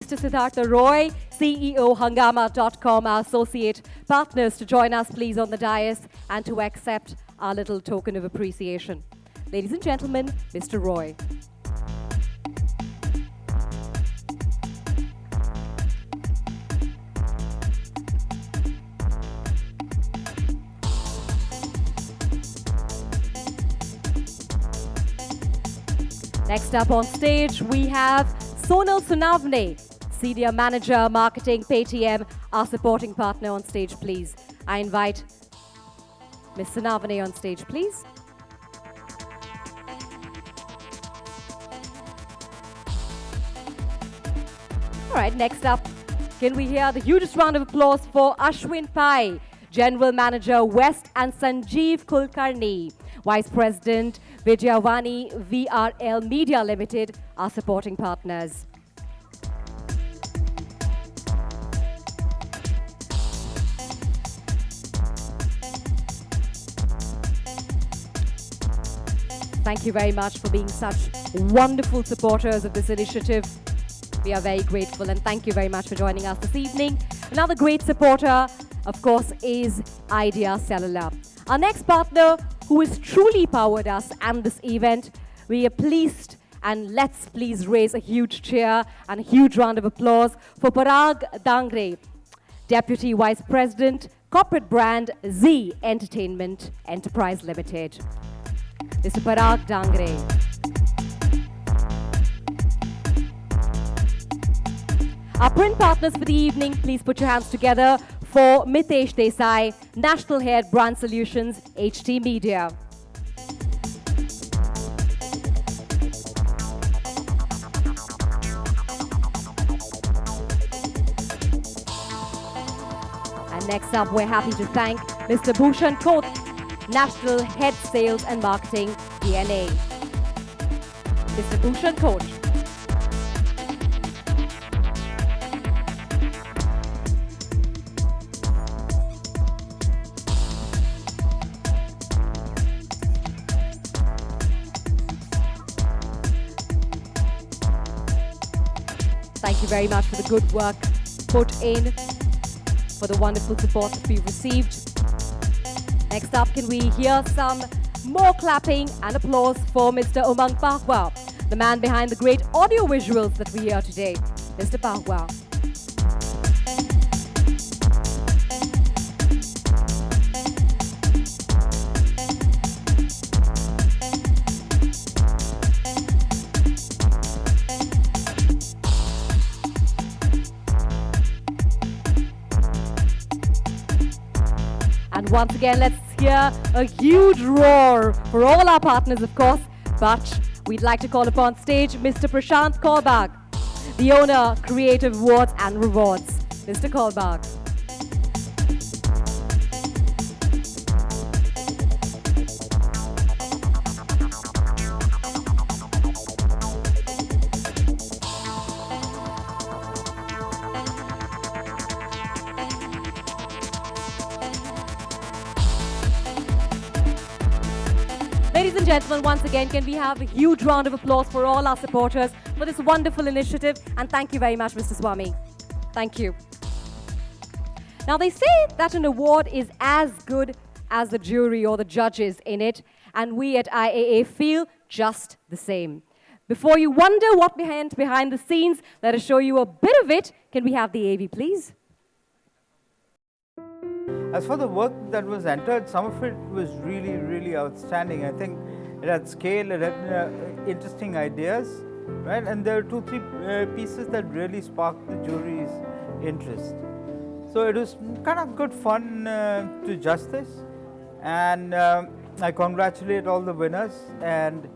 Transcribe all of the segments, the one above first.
Mr. Siddhartha Roy, CEO Hungama.com, our associate partners, to join us please on the dais and to accept our little token of appreciation. Ladies and gentlemen, Mr. Roy. Next up on stage, we have Sonal Sunavne, Senior Manager, Marketing, Paytm, our supporting partner on stage, please. I invite Ms. Sunavne on stage, please. All right, next up, can we hear the hugest round of applause for Ashwin Pai, General Manager, West, and Sanjeev Kulkarni, Vice President, Vijayavani VRL Media Limited, our supporting partners. Thank you very much for being such wonderful supporters of this initiative. We are very grateful and thank you very much for joining us this evening. Another great supporter, of course, is Idea Cellular. Our next partner who has truly powered us and this event, we are pleased and let's please raise a huge cheer and a huge round of applause for Parag Dangre, Deputy Vice President, Corporate Brand Z Entertainment Enterprise Limited. Mr. Parag Dangre. Our print partners for the evening, please put your hands together for Mitesh Desai, National Head Brand Solutions, HT Media. And next up, we're happy to thank Mr. Bhushan Koth, National Head Sales and Marketing, DNA. Mr. Bhushan Koth. Thank you very much for the good work put in, for the wonderful support that we've received. Next up, can we hear some more clapping and applause for Mr. Umang Pahwa, the man behind the great audio visuals that we hear today. Mr. Pahwa. And once again, let's hear a huge roar for all our partners, of course. But we'd like to call upon stage Mr. Prashant Korbag, the owner, Creative Awards and Rewards. Mr. Korbag. Ladies and gentlemen, once again, can we have a huge round of applause for all our supporters for this wonderful initiative? And thank you very much, Mr. Swami. Thank you. Now, they say that an award is as good as the jury or the judges in it, and we at IAA feel just the same. Before you wonder what behind the scenes, let us show you a bit of it. Can we have the AV, please? As for the work that was entered, some of it was really, really outstanding. I think it had scale, it had interesting ideas, right? And there are 2-3 pieces that really sparked the jury's interest. So it was kind of good fun to judge this. And I congratulate all the winners and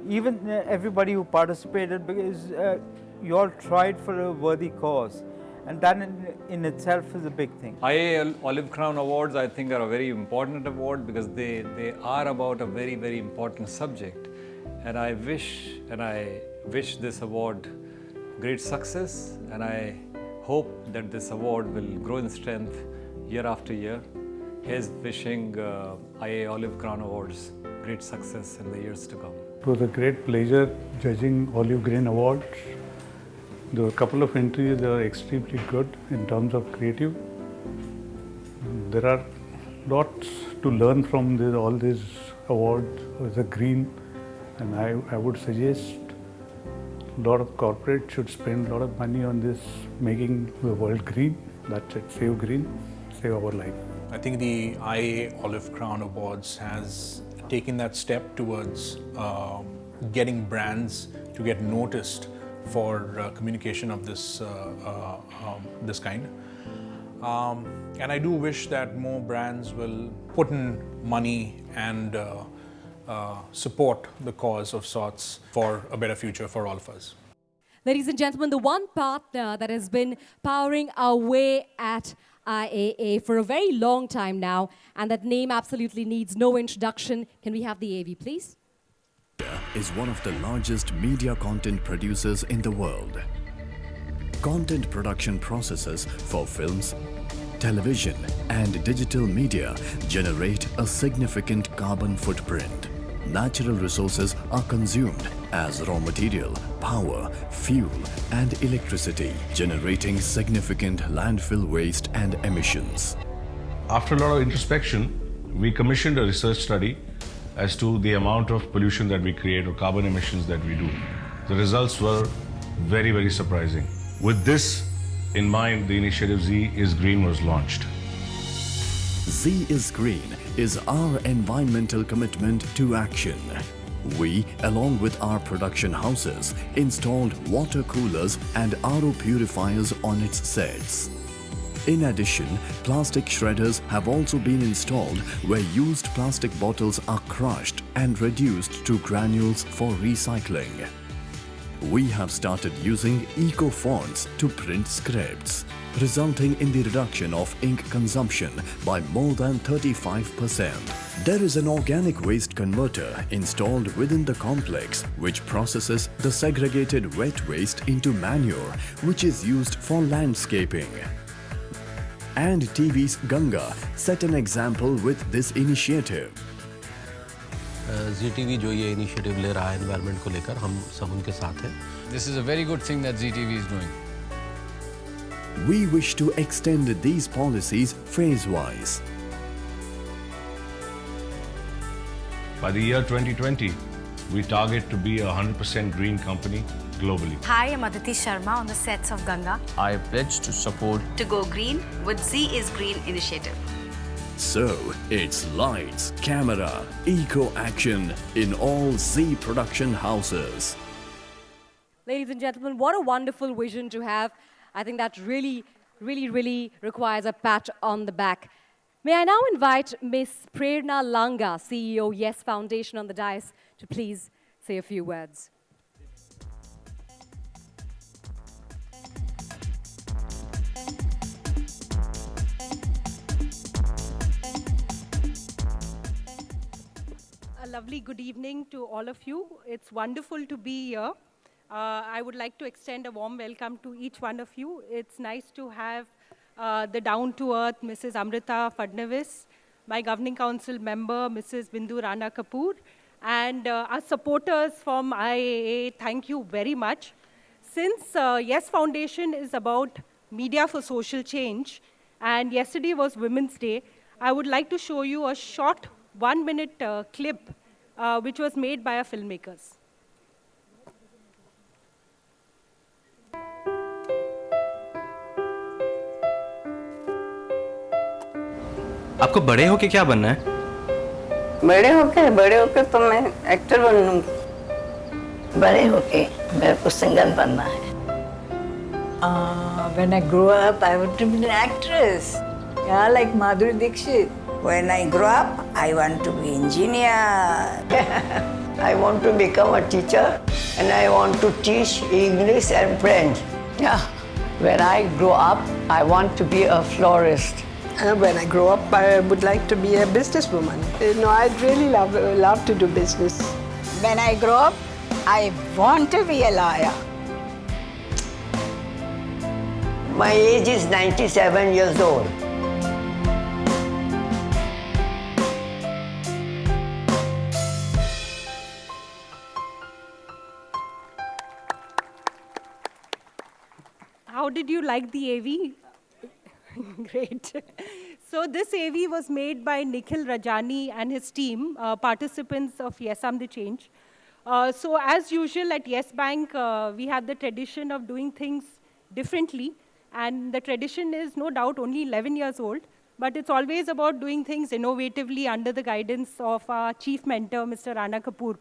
even everybody who participated, because you all tried for a worthy cause. And that in itself is a big thing. IAA Olive Crown Awards, I think, are a very important award because they are about a very, very important subject. And I wish this award great success, and I hope that this award will grow in strength year after year. Here's wishing IAA Olive Crown Awards great success in the years to come. It was a great pleasure judging Olive Grain Awards. There were a couple of entries that are extremely good in terms of creative. There are lots to learn from all these awards as a green, and I would suggest a lot of corporates should spend a lot of money on this, making the world green. That's it, save green, save our life. I think the IAA Olive Crown Awards has taken that step towards getting brands to get noticed for communication of this kind. And I do wish that more brands will put in money and support the cause of sorts for a better future for all of us. Ladies and gentlemen, the one partner that has been powering our way at IAA for a very long time now, and that name absolutely needs no introduction. Can we have the AV, please? Is one of the largest media content producers in the world. Content production processes for films, television and digital media generate a significant carbon footprint. Natural resources are consumed as raw material, power, fuel and electricity, generating significant landfill waste and emissions. After a lot of introspection, we commissioned a research study as to the amount of pollution that we create or carbon emissions that we do. The results were very, very surprising. With this in mind, the initiative Z is Green was launched. Z is Green is our environmental commitment to action. We, along with our production houses, installed water coolers and RO purifiers on its sets. In addition, plastic shredders have also been installed where used plastic bottles are crushed and reduced to granules for recycling. We have started using eco fonts to print scripts, resulting in the reduction of ink consumption by more than 35%. There is an organic waste converter installed within the complex which processes the segregated wet waste into manure, which is used for landscaping. And TV's Ganga set an example with this initiative. ZTV जो ये initiative ले रहा है environment को लेकर, हम सब उनके साथ हैं. This is a very good thing that ZTV is doing. We wish to extend these policies phase-wise. By the year 2020, we target to be a 100% green company globally. Hi, I'm Aditi Sharma on the sets of Ganga. I pledge to support To go green with Z is Green initiative. So, it's lights, camera, eco-action in all Z production houses. Ladies and gentlemen, what a wonderful vision to have. I think that really requires a pat on the back. May I now invite Ms. Prerna Langa, CEO, Yes Foundation, on the dais to please say a few words. A lovely good evening to all of you. It's wonderful to be here. I would like to extend a warm welcome to each one of you. It's nice to have the down-to-earth Mrs. Amrita Fadnavis, my governing council member, Mrs. Bindu Rana Kapoor, and our supporters from IAA. Thank you very much. Since Yes Foundation is about media for social change, and yesterday was Women's Day, I would like to show you a short 1-minute clip which was made by our filmmakers. आपको बड़े होके क्या बनना है? बड़े होके तो मैं एक्टर बनूंगी. बड़े होके मेरे को सिंगर बनना है. When I grow up, I want to be an actress. Yeah, like Madhuri Dixit. When I grow up, I want to be engineer. I want to become a teacher and I want to teach English and French. Yeah. When I grow up, I want to be a florist. When I grow up, I would like to be a businesswoman. I'd really love to do business. When I grow up, I want to be a lawyer. My age is 97 years old. how did you like the AV? Great. So this AV was made by Nikhil Rajani and his team, participants of Yes, I'm the Change. So as usual at Yes Bank, we have the tradition of doing things differently. And the tradition is no doubt only 11 years old, but it's always about doing things innovatively under the guidance of our chief mentor, Mr. Rana Kapoor.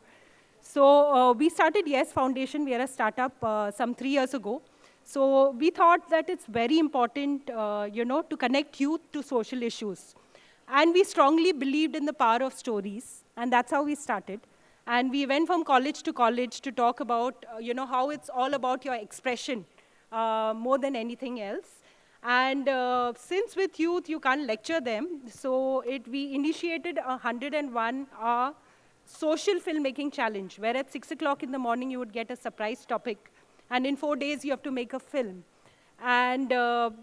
So we started Yes Foundation. We are a startup some 3 years ago. So we thought that it's very important, to connect youth to social issues. And we strongly believed in the power of stories, and that's how we started. And we went from college to talk about, how it's all about your expression more than anything else. And since with youth, you can't lecture them, so we initiated a 101-hour social filmmaking challenge, where at 6 o'clock in the morning, you would get a surprise topic. And in 4 days, you have to make a film. And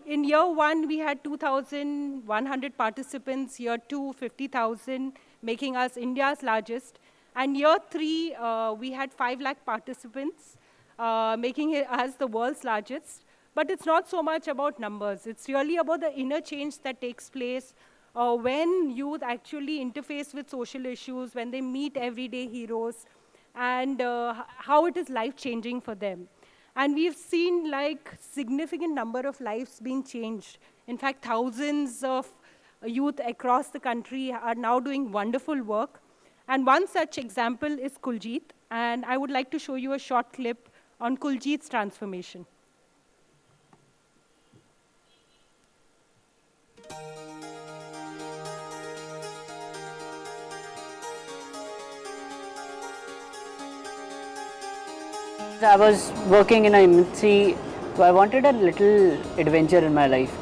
in year 1, we had 2,100 participants. Year 2, 50,000, making us India's largest. And year 3, we had 5 lakh participants, making us the world's largest. But it's not so much about numbers. It's really about the inner change that takes place when youth actually interface with social issues, when they meet everyday heroes, and how it is life-changing for them. And we've seen like significant number of lives being changed. In fact, thousands of youth across the country are now doing wonderful work. And one such example is Kuljit. And I would like to show you a short clip on Kuljit's transformation. I was working in an MNC, so I wanted a little adventure in my life.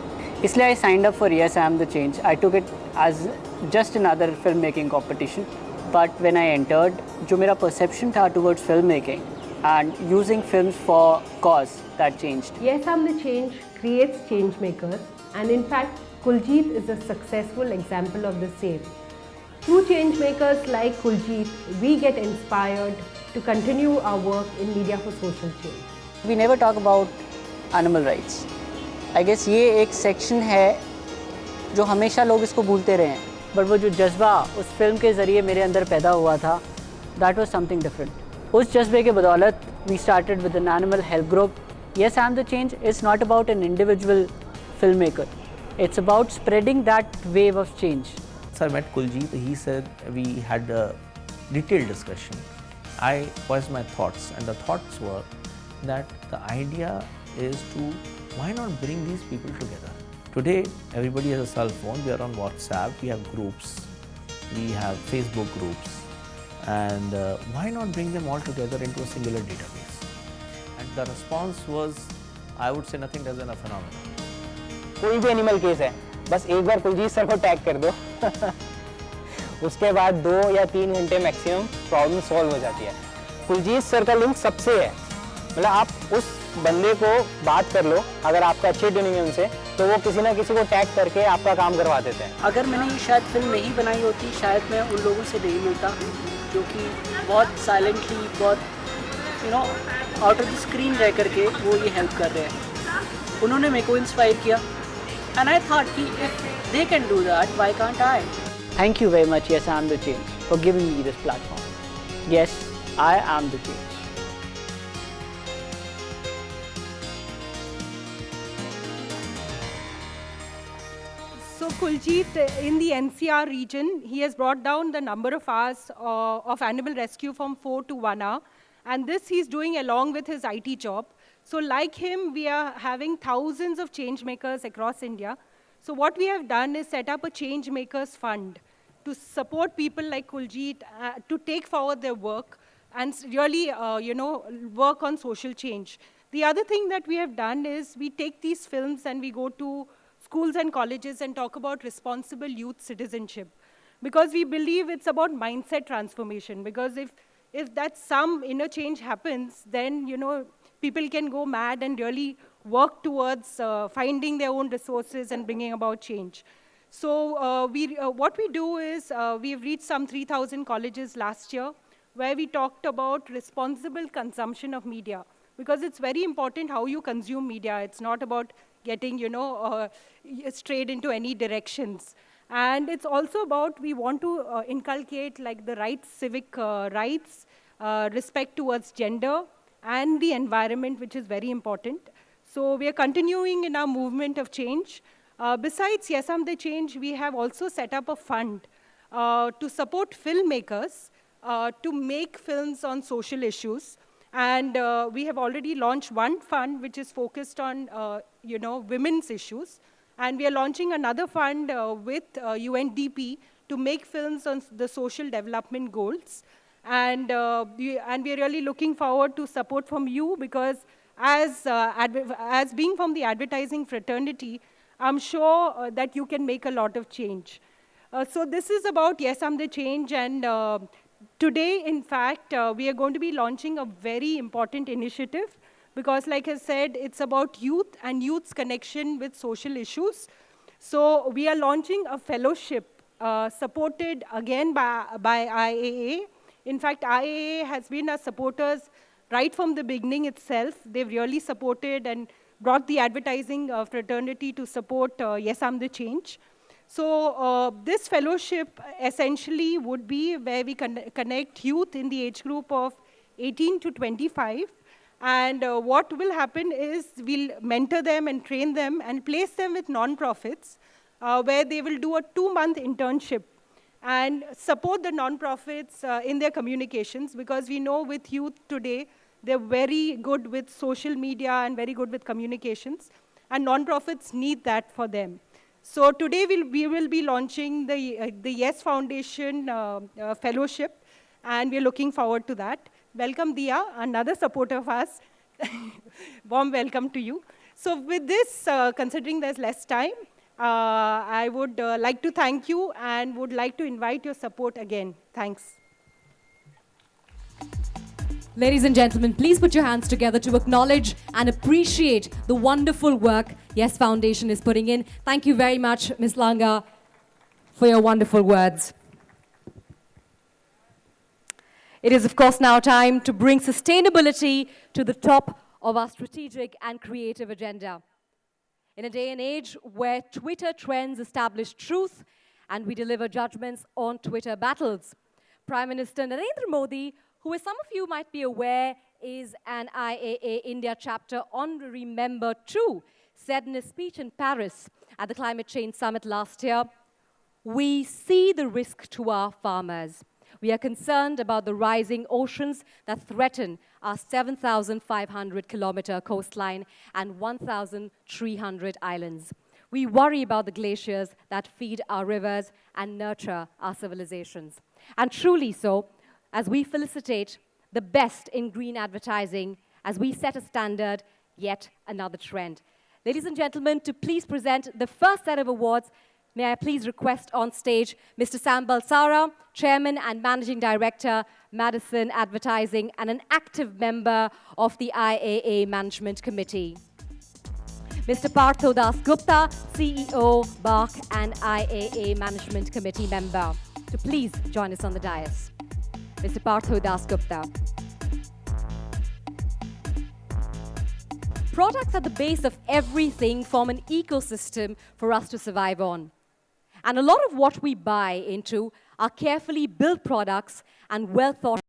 Isliye I signed up for Yes, I Am the Change. I took it as just another filmmaking competition. But when I entered, जो मेरा perception था towards filmmaking and using films for cause, that changed. Yes, I'm the Change creates change makers, and in fact, Kuljit is a successful example of the same. Through change makers like Kuljit, we get inspired to continue our work in media for social change. We never talk about animal rights. I guess ये एक section है जो हमेशा लोग इसको भूलते रहे हैं. But वो जो जज्बा उस फिल्म के ज़रिए मेरे अंदर पैदा हुआ था, that was something different. उस जज्बे के बदौलत we started with an animal health group. Yes, I'm the Change is not about an individual filmmaker. It's about spreading that wave of change. Sir, I met Kuljit. He said we had a detailed discussion. I voiced my thoughts, and the thoughts were that the idea is to why not bring these people together. Today, everybody has a cell phone. We are on WhatsApp. We have groups. We have Facebook groups. And why not bring them all together into a singular database? And the response was, I would say, nothing less than a phenomenon. कोई भी animal case है, बस एक बार Kuljeet sir को tag कर दो उसके बाद 2 या 3 घंटे मैक्सिमम प्रॉब्लम सॉल्व हो जाती है। कुलजीत सर का लिंक सबसे है, मतलब आप उस बंदे को बात कर लो, अगर आपका अच्छी ट्यूनिंग है उनसे, तो वो किसी ना किसी को टैग करके आपका काम करवा देते हैं। अगर मैंने ये शायद फिल्म नहीं बनाई होती, शायद मैं उन लोगों से नहीं मिलता जो कि बहुत साइलेंटली, बहुत आउट ऑफ द स्क्रीन रह करके वो ये हेल्प कर रहे हैं। उन्होंने मेरे को इंस्पायर किया, and I thought कि if they can do that, why can't I? Thank you very much, Yes, I Am the Change, for giving me this platform. Yes, I am the change. So Kuljit, in the NCR region, he has brought down the number of hours of animal rescue from 4 to 1 hour. And this he's doing along with his IT job. So like him, we are having thousands of change makers across India. So what we have done is set up a change makers fund to support people like Kuljit to take forward their work and really, work on social change. The other thing that we have done is we take these films and we go to schools and colleges and talk about responsible youth citizenship. Because we believe it's about mindset transformation. Because if that some inner change happens, then, people can go mad and really work towards finding their own resources and bringing about change. So what we do is we've reached some 3,000 colleges last year, where we talked about responsible consumption of media, because it's very important how you consume media. It's not about getting, strayed into any directions. And it's also about, we want to inculcate like the rights, civic rights, respect towards gender, and the environment, which is very important. So we are continuing in our movement of change. Besides Yes Amde Change, we have also set up a fund to support filmmakers to make films on social issues. And we have already launched one fund which is focused on women's issues. And we are launching another fund with UNDP to make films on the social development goals. And we are really looking forward to support from you, because as being from the advertising fraternity, I'm sure that you can make a lot of change. So this is about Yes Amde Change, and today, in fact, we are going to be launching a very important initiative, because like I said, it's about youth and youth's connection with social issues. So we are launching a fellowship supported again by IAA. In fact, IAA has been our supporters right from the beginning itself. They've really supported and brought the advertising fraternity to support Yes Amde Change. So this fellowship essentially would be where we connect youth in the age group of 18 to 25. And what will happen is we'll mentor them and train them and place them with non-profits where they will do a 2-month internship and support the non-profits in their communications, because we know with youth today, they're very good with social media and very good with communications, and non-profits need that for them. So today we will be launching the Yes Foundation Fellowship, and we're looking forward to that. Welcome, Dia, another supporter of us. Warm welcome to you. So with this, considering there's less time, I would like to thank you and would like to invite your support again. Thanks. Ladies and gentlemen, please put your hands together to acknowledge and appreciate the wonderful work Yes Foundation is putting in. Thank you very much, Ms. Langa, for your wonderful words. It is, of course, now time to bring sustainability to the top of our strategic and creative agenda. In a day and age where Twitter trends establish truth and we deliver judgments on Twitter battles, Prime Minister Narendra Modi, who, as some of you might be aware, is an IAA India chapter honorary member too, said in a speech in Paris at the Climate Change Summit last year, "We see the risk to our farmers. We are concerned about the rising oceans that threaten our 7,500-kilometer coastline and 1,300 islands. We worry about the glaciers that feed our rivers and nurture our civilizations." And truly so, as we felicitate the best in green advertising, as we set a standard, yet another trend. Ladies and gentlemen, to please present the first set of awards, may I please request on stage Mr. Sam Balsara, Chairman and Managing Director, Madison Advertising, and an active member of the IAA Management Committee. Mr. Partho Das Gupta, CEO, BARC, and IAA Management Committee member, to please join us on the dais. Mr. Partho Das Gupta. Products at the base of everything form an ecosystem for us to survive on. And a lot of what we buy into are carefully built products and well thought